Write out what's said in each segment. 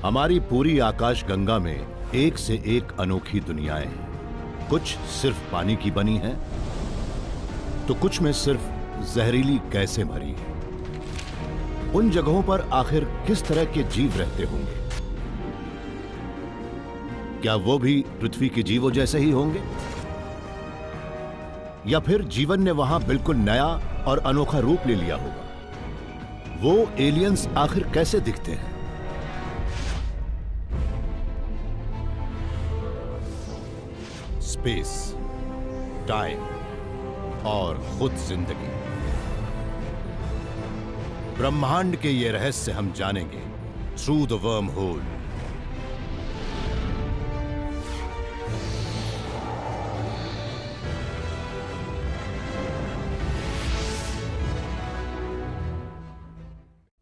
हमारी पूरी आकाशगंगा में एक से एक अनोखी दुनियाएं हैं। कुछ सिर्फ पानी की बनी हैं, तो कुछ में सिर्फ जहरीली गैसें भरी हैं। उन जगहों पर आखिर किस तरह के जीव रहते होंगे? क्या वो भी पृथ्वी के जीवों जैसे ही होंगे, या फिर जीवन ने वहां बिल्कुल नया और अनोखा रूप ले लिया होगा? वो एलियंस आखिर कैसे दिखते हैं? स्पेस, टाइम और खुद जिंदगी, ब्रह्मांड के ये रहस्य हम जानेंगे थ्रू द वर्म होल।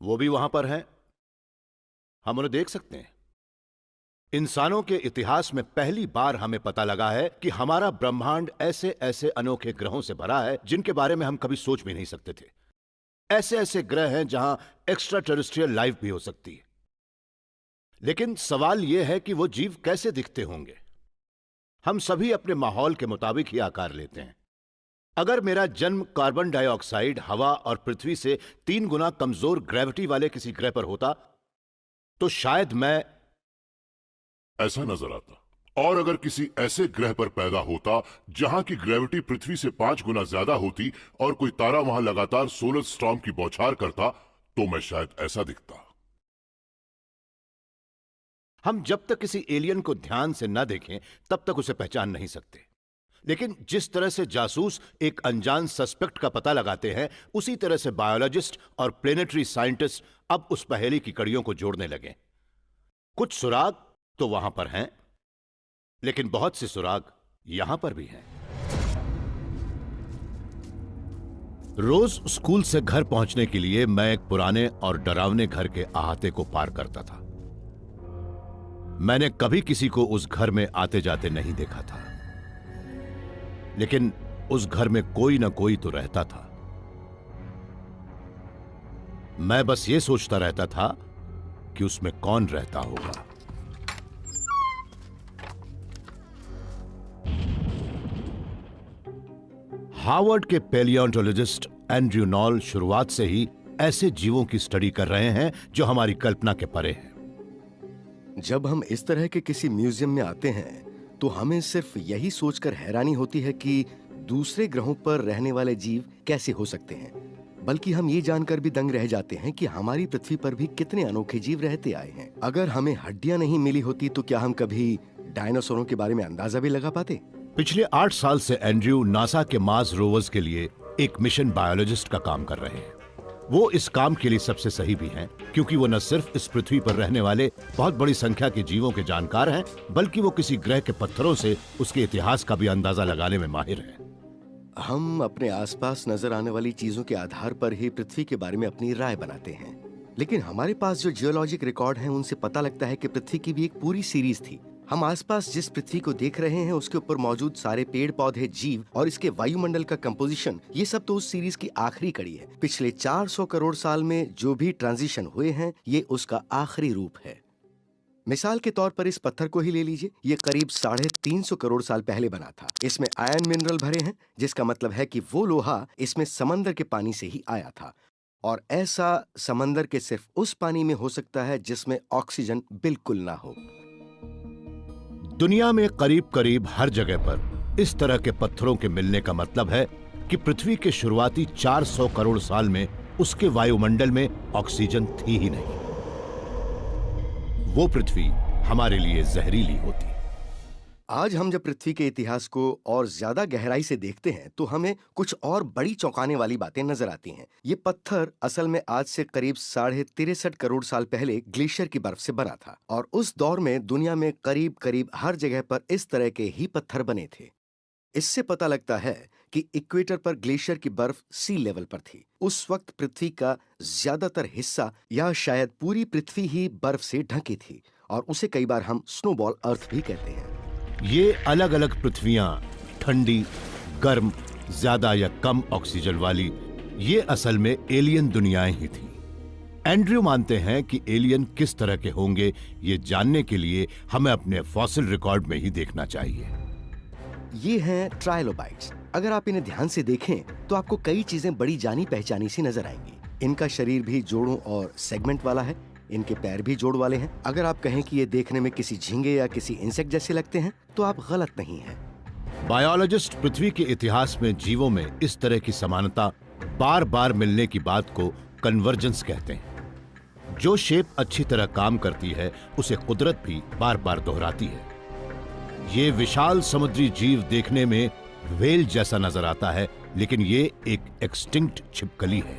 वो भी वहां पर हैं, हम उन्हें देख सकते हैं। इंसानों के इतिहास में पहली बार हमें पता लगा है कि हमारा ब्रह्मांड ऐसे ऐसे अनोखे ग्रहों से भरा है जिनके बारे में हम कभी सोच भी नहीं सकते थे। ऐसे ऐसे ग्रह हैं जहां एक्स्ट्रा टेरेस्ट्रियल लाइफ भी हो सकती है। लेकिन सवाल यह है कि वो जीव कैसे दिखते होंगे। हम सभी अपने माहौल के मुताबिक ही आकार लेते हैं। अगर मेरा जन्म कार्बन डाइऑक्साइड, हवा और पृथ्वी से 3 गुना कमजोर ग्रेविटी वाले किसी ग्रह पर होता तो शायद मैं ऐसा नजर आता। और अगर किसी ऐसे ग्रह पर पैदा होता जहां की ग्रेविटी पृथ्वी से 5 गुना ज्यादा होती और कोई तारा वहां लगातार सोलर स्टॉर्म की बौछार करता तो मैं शायद ऐसा दिखता। हम जब तक किसी एलियन को ध्यान से न देखें तब तक उसे पहचान नहीं सकते। लेकिन जिस तरह से जासूस एक अनजान सस्पेक्ट का पता लगाते हैं, उसी तरह से बायोलॉजिस्ट और प्लेनेटरी साइंटिस्ट अब उस पहेली की कड़ियों को जोड़ने लगे। कुछ सुराग तो वहां पर हैं, लेकिन बहुत से सुराग यहां पर भी हैं। रोज स्कूल से घर पहुंचने के लिए मैं एक पुराने और डरावने घर के अहाते को पार करता था। मैंने कभी किसी को उस घर में आते जाते नहीं देखा था, लेकिन उस घर में कोई ना कोई तो रहता था। मैं बस ये सोचता रहता था कि उसमें कौन रहता होगा। हार्वर्ड के पैलियोंटोलॉजिस्ट एंड्रयू नॉल शुरुआत से ही ऐसे जीवों की स्टडी कर रहे हैं जो हमारी कल्पना के परे हैं। जब हम इस तरह के किसी म्यूजियम में आते हैं तो हमें सिर्फ यही सोचकर हैरानी होती है कि दूसरे ग्रहों पर रहने वाले जीव कैसे हो सकते हैं, बल्कि हम ये जानकर भी दंग रह जाते हैं कि हमारी पृथ्वी पर भी कितने अनोखे जीव रहते आए हैं। अगर हमें हड्डियां नहीं मिली होती तो क्या हम कभी डायनासोरों के बारे में अंदाजा भी लगा पाते? पिछले 8 साल से एंड्रयू नासा के मार्स रोवर्स के लिए एक मिशन बायोलॉजिस्ट का काम कर रहे हैं। वो इस काम के लिए सबसे सही भी हैं, क्योंकि वो न सिर्फ इस पृथ्वी पर रहने वाले बहुत बड़ी संख्या के जीवों के जानकार हैं, बल्कि वो किसी ग्रह के पत्थरों से उसके इतिहास का भी अंदाजा लगाने में माहिर हैं। हम अपने आसपास नजर आने वाली चीजों के आधार पर ही पृथ्वी के बारे में अपनी राय बनाते हैं, लेकिन हमारे पास जो जियोलॉजिक रिकॉर्ड हैं उनसे पता लगता है कि पृथ्वी की भी एक पूरी सीरीज थी। हम आसपास जिस पृथ्वी को देख रहे हैं उसके ऊपर मौजूद सारे पेड़ पौधे, जीव और इसके वायुमंडल का कंपोजिशन, ये सब तो उस सीरीज की आखिरी कड़ी है। पिछले 400 करोड़ साल में जो भी ट्रांजिशन हुए हैं ये उसका आखिरी रूप है। मिसाल के तौर पर इस पत्थर को ही ले लीजिए। ये करीब 350 करोड़ साल पहले बना था। इसमें आयन मिनरल भरे हैं, जिसका मतलब है कि वो लोहा इसमें समंदर के पानी से ही आया था, और ऐसा समंदर के सिर्फ उस पानी में हो सकता है जिसमें ऑक्सीजन बिल्कुल ना हो। दुनिया में करीब करीब हर जगह पर इस तरह के पत्थरों के मिलने का मतलब है कि पृथ्वी के शुरुआती 400 करोड़ साल में उसके वायुमंडल में ऑक्सीजन थी ही नहीं। वो पृथ्वी हमारे लिए जहरीली होती। आज हम जब पृथ्वी के इतिहास को और ज्यादा गहराई से देखते हैं तो हमें कुछ और बड़ी चौंकाने वाली बातें नजर आती हैं। ये पत्थर असल में आज से करीब 63.5 करोड़ साल पहले ग्लेशियर की बर्फ से बना था, और उस दौर में दुनिया में करीब करीब हर जगह पर इस तरह के ही पत्थर बने थे। इससे पता लगता है कि इक्वेटर पर ग्लेशियर की बर्फ सी लेवल पर थी। उस वक्त पृथ्वी का ज्यादातर हिस्सा या शायद पूरी पृथ्वी ही बर्फ से ढकी थी, और उसे कई बार हम स्नोबॉल अर्थ भी कहते हैं। ये अलग अलग पृथ्वियां, ठंडी, गर्म, ज्यादा या कम ऑक्सीजन वाली, ये असल में एलियन दुनियाएं ही थीं। एंड्रयू मानते हैं कि एलियन किस तरह के होंगे, ये जानने के लिए हमें अपने फॉसिल रिकॉर्ड में ही देखना चाहिए। ये हैं ट्राइलोबाइट्स। अगर आप इन्हें ध्यान से देखें तो आपको कई चीजें बड़ी जानी पहचानी सी नजर आएंगी। इनका शरीर भी जोड़ों और सेगमेंट वाला है, इनके पैर भी जोड़ वाले हैं। अगर आप कहें कि ये देखने में किसी झींगे या किसी इंसेक्ट जैसे लगते हैं तो आप गलत नहीं हैं। बायोलॉजिस्ट पृथ्वी के इतिहास में जीवों में इस तरह की समानता बार बार मिलने की बात को कन्वर्जेंस कहते हैं। जो शेप अच्छी तरह काम करती है उसे कुदरत भी बार बार दोहराती है। ये विशाल समुद्री जीव देखने में व्हेल जैसा नजर आता है, लेकिन ये एक एक्सटिंक्ट छिपकली है।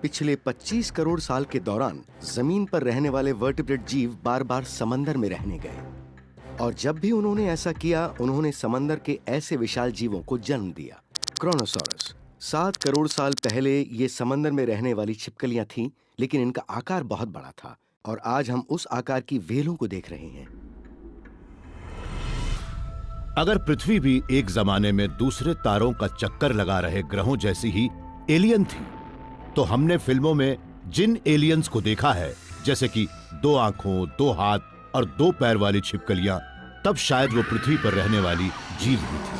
पिछले 25 करोड़ साल के दौरान जमीन पर रहने वाले वर्टिब्रेट जीव बार बार समंदर में रहने गए, और जब भी उन्होंने ऐसा किया उन्होंने समंदर के ऐसे विशाल जीवों को जन्म दिया। क्रोनोसॉरस। 7 करोड़ साल पहले ये समंदर में रहने वाली छिपकलियां थीं, लेकिन इनका आकार बहुत बड़ा था और आज हम उस आकार की व्हेलों को देख रहे हैं। अगर पृथ्वी भी एक जमाने में दूसरे तारों का चक्कर लगा रहे ग्रहों जैसी ही एलियन थी, तो हमने फिल्मों में जिन एलियंस को देखा है, जैसे कि 2 आंखों, 2 हाथ और 2 पैर वाली छिपकलियां, तब शायद वो पृथ्वी पर रहने वाली जीव भी थी।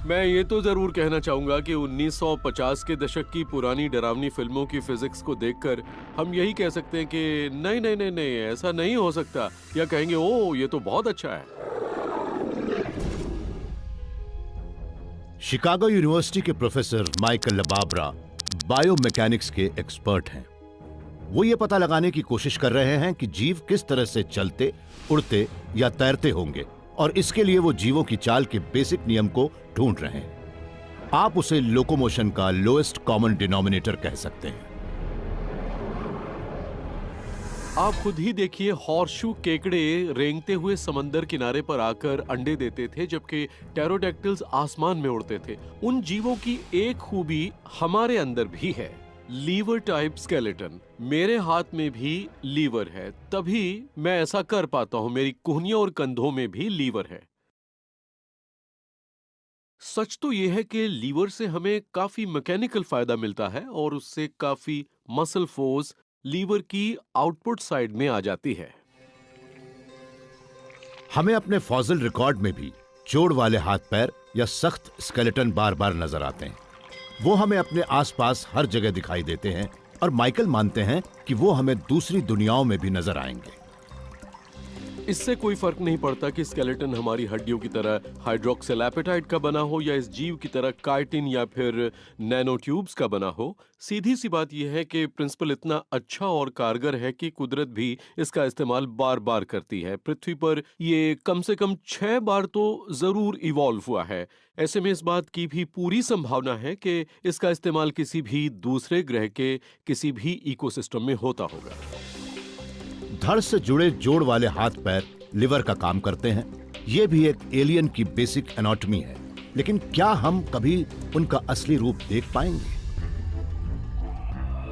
मैं ये तो जरूर कहना चाहूंगा कि 1950 के दशक की पुरानी डरावनी फिल्मों की फिजिक्स को देखकर हम यही कह सकते हैं कि नहीं नहीं नहीं नहीं, ऐसा नहीं हो सकता, या कहेंगे ओ ये तो बहुत अच्छा है। शिकागो यूनिवर्सिटी के प्रोफेसर माइकल लबाब्रा बायोमैकेनिक्स के एक्सपर्ट हैं। वो ये पता लगाने की कोशिश कर रहे हैं कि जीव किस तरह से चलते, उड़ते या तैरते होंगे, और इसके लिए वो जीवों की चाल के बेसिक नियम को ढूंढ रहे हैं। आप उसे लोकोमोशन का लोएस्ट कॉमन डिनोमिनेटर कह सकते हैं। आप खुद ही देखिए, हॉर्सशू केकड़े रेंगते हुए समंदर किनारे पर आकर अंडे देते थे, जबकि टेरोडैक्टिल्स आसमान में उड़ते थे। उन जीवों की एक खूबी हमारे अंदर भी है, लीवर टाइप स्केलेटन। मेरे हाथ में भी लीवर है, तभी मैं ऐसा कर पाता हूं। मेरी कुहनियों और कंधों में भी लीवर है। सच तो यह है कि लीवर से हमें काफी मैकेनिकल फायदा मिलता है और उससे काफी मसल फोर्स लीवर की आउटपुट साइड में आ जाती है। हमें अपने फॉसिल रिकॉर्ड में भी जोड़ वाले हाथ पैर या सख्त स्केलेटन बार बार नजर आते हैं। वो हमें अपने आसपास हर जगह दिखाई देते हैं, और माइकल मानते हैं कि वो हमें दूसरी दुनियाओं में भी नजर आएंगे। इससे कोई फर्क नहीं पड़ता कि स्केलेटन हमारी हड्डियों की तरह हाइड्रोक्सिल एपेटाइट का बना हो या इस जीव की तरह काइटिन या फिर नैनो ट्यूब्स का बना हो। सीधी सी बात यह है कि प्रिंसिपल इतना अच्छा और कारगर है कि कुदरत भी इसका इस्तेमाल बार बार करती है। पृथ्वी पर ये कम से कम 6 बार तो जरूर इवॉल्व हुआ है। ऐसे में इस बात की भी पूरी संभावना है कि इसका इस्तेमाल किसी भी दूसरे ग्रह के किसी भी इकोसिस्टम में होता होगा। धड़ से जुड़े जोड़ वाले हाथ पैर लिवर का काम करते हैं। यह भी एक एलियन की बेसिक एनाटॉमी है, लेकिन क्या हम कभी उनका असली रूप देख पाएंगे?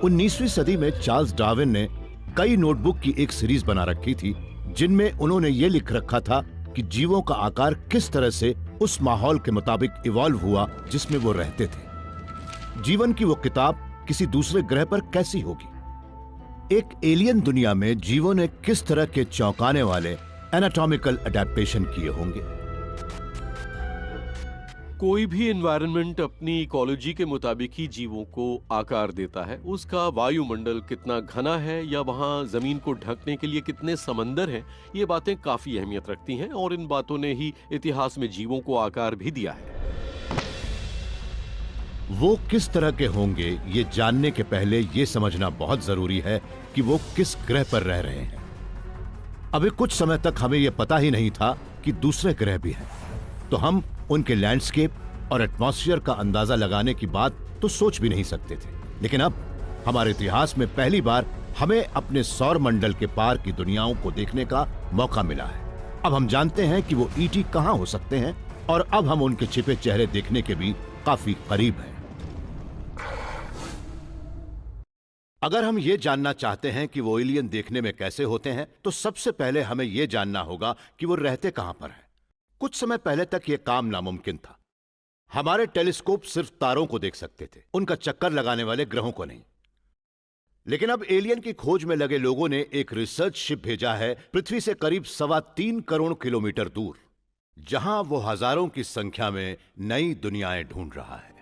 19वीं सदी में चार्ल्स डार्विन ने कई नोटबुक की एक सीरीज बना रखी थी, जिनमें उन्होंने यह लिख रखा था कि जीवों का आकार किस तरह से उस माहौल के मुताबिक इवॉल्व हुआ जिसमें वो रहते थे। जीवन की वो किताब किसी दूसरे ग्रह पर कैसी होगी? एक एलियन दुनिया में जीवों ने किस तरह के चौंकाने वाले एनाटॉमिकल अडेप्टेशन किए होंगे? कोई भी एनवायरनमेंट अपनी इकोलॉजी के मुताबिक ही जीवों को आकार देता है। उसका वायुमंडल कितना घना है या वहां जमीन को ढकने के लिए कितने समंदर हैं, ये बातें काफी अहमियत रखती हैं, और इन बातों ने ही इतिहास में जीवों को आकार भी दिया है। वो किस तरह के होंगे ये जानने के पहले ये समझना बहुत जरूरी है कि वो किस ग्रह पर रह रहे हैं। अभी कुछ समय तक हमें यह पता ही नहीं था कि दूसरे ग्रह भी हैं, तो हम उनके लैंडस्केप और एटमॉस्फेयर का अंदाजा लगाने की बात तो सोच भी नहीं सकते थे। लेकिन अब हमारे इतिहास में पहली बार हमें अपने सौर मंडल के पार की दुनियाओं को देखने का मौका मिला है। अब हम जानते हैं कि वो ईटी कहां हो सकते हैं, और अब हम उनके छिपे चेहरे देखने के भी काफी करीब हैं। अगर हम ये जानना चाहते हैं कि वो एलियन देखने में कैसे होते हैं, तो सबसे पहले हमें यह जानना होगा कि वो रहते कहां पर हैं। कुछ समय पहले तक यह काम नामुमकिन था। हमारे टेलीस्कोप सिर्फ तारों को देख सकते थे, उनका चक्कर लगाने वाले ग्रहों को नहीं। लेकिन अब एलियन की खोज में लगे लोगों ने एक रिसर्च शिप भेजा है पृथ्वी से करीब 3.25 करोड़ किलोमीटर दूर, जहां वो हजारों की संख्या में नई दुनियाएं ढूंढ रहा है।